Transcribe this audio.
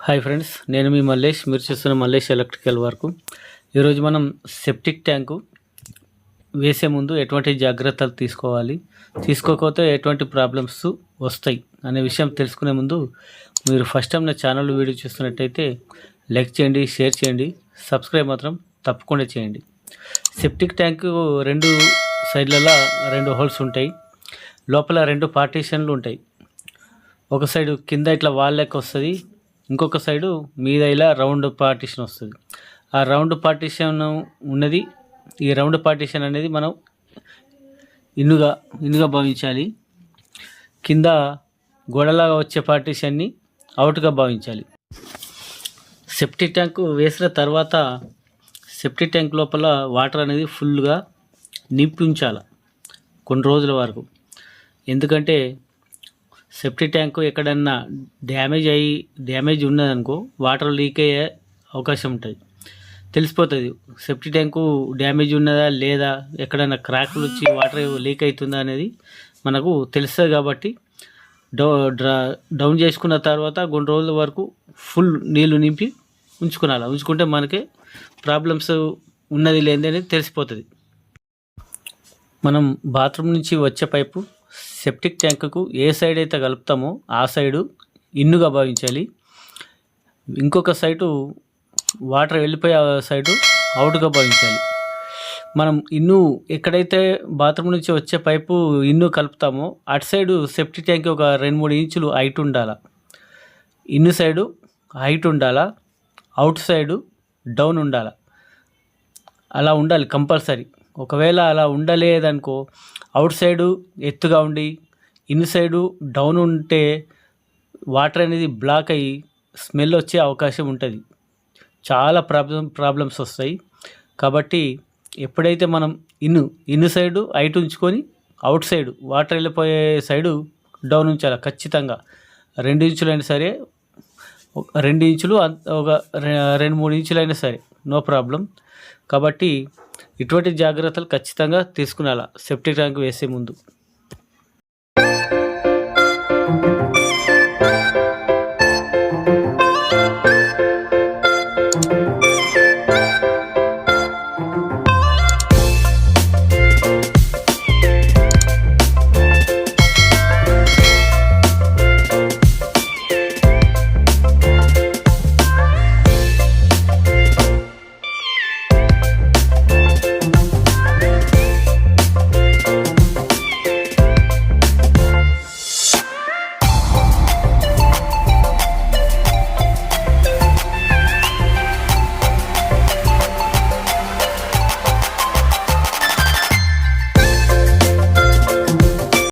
Hi friends, నేను మీ మల్లేష్. మీరు చూస్తున్న మల్లేష్ ఎలక్ట్రికల్ వర్క్. ఈరోజు మనం సెప్టిక్ ట్యాంకు వేసే ముందు ఎటువంటి జాగ్రత్తలు తీసుకోకపోతే ఎటువంటి ప్రాబ్లమ్స్ వస్తాయి అనే విషయం తెలుసుకునే ముందు మీరు ఫస్ట్ టైం నా ఛానల్ వీడియో చూస్తున్నట్టయితే లైక్ చేయండి, షేర్ చేయండి, సబ్స్క్రైబ్ మాత్రం తప్పకుండా చేయండి. సెప్టిక్ ట్యాంకు రెండు సైడ్లలో రెండు హోల్స్ ఉంటాయి. లోపల రెండు పార్టీషన్లు ఉంటాయి. ఒక సైడు కింద ఇట్లా వాల్ లెక్క వస్తుంది, ఇంకొక సైడు మీద ఇలా రౌండ్ పార్టీషన్ వస్తుంది. ఆ రౌండ్ పార్టీషన్ ఉన్నది, ఈ రౌండ్ పార్టీషన్ అనేది మనం ఇన్నుగా భావించాలి. కింద గోడలాగా వచ్చే పార్టీషన్ని అవుట్గా భావించాలి. సెప్టిక్ ట్యాంకు వేసిన తర్వాత సెప్టిక్ ట్యాంక్ లోపల వాటర్ అనేది ఫుల్గా నింపి ఉంచాలి కొన్ని రోజుల వరకు. ఎందుకంటే సెప్టిక్ ట్యాంకు ఎక్కడన్నా డ్యామేజ్ ఉన్నదనుకో వాటర్ లీక్ అయ్యే అవకాశం ఉంటుంది. తెలిసిపోతుంది సెప్టిక్ ట్యాంకు డ్యామేజ్ ఉన్నదా లేదా, ఎక్కడన్నా క్రాక్లు వచ్చి వాటర్ లీక్ అవుతుందా అనేది మనకు తెలుస్తుంది. కాబట్టి డౌన్ చేసుకున్న తర్వాత కొన్ని రోజుల వరకు ఫుల్ నీళ్లు నింపి ఉంచుకుంటే మనకి ప్రాబ్లమ్స్ ఉన్నది లేనిది అనేది తెలిసిపోతుంది. మనం బాత్రూమ్ నుంచి వచ్చే పైపు సెప్టిక్ ట్యాంకుకు ఏ సైడ్ అయితే కలుపుతామో ఆ సైడు ఇన్నుగా భావించాలి. ఇంకొక సైడు వాటర్ వెళ్ళిపోయే సైడు అవుట్గా భావించాలి. మనం ఇన్ను ఎక్కడైతే బాత్రూమ్ నుంచి వచ్చే పైపు ఇన్ను కలుపుతామో అటు సైడు సెప్టిక్ ట్యాంక్ ఒక 2-3 ఇంచులు హైట్ ఉండాలి. ఇన్ను సైడు హైట్ ఉండాలా, అవుట్ సైడు డౌన్ ఉండాలి. అలా ఉండాలి కంపల్సరీ. ఒకవేళ అలా ఉండలేదనుకో, అవుట్ సైడు ఎత్తుగా ఉండి ఇన్ సైడు డౌన్ ఉంటే వాటర్ అనేది బ్లాక్ అయ్యి స్మెల్ వచ్చే అవకాశం ఉంటుంది. చాలా ప్రాబ్లమ్స్ వస్తాయి. కాబట్టి ఎప్పుడైతే మనం ఇన్ సైడు హైట్ ఉంచుకొని అవుట్ సైడు వాటర్ వెళ్ళిపోయే సైడు డౌన్ ఉంచాలి ఖచ్చితంగా. 2 ఇంచులైనా సరే, 2 ఇంచులు, ఒక 2-3 ఇంచులైనా సరే నో ప్రాబ్లం. కాబట్టి ఇటువంటి జాగ్రత్తలు ఖచ్చితంగా తీసుకునాలా సెప్టిక్ ట్యాంక్ వేసే ముందు.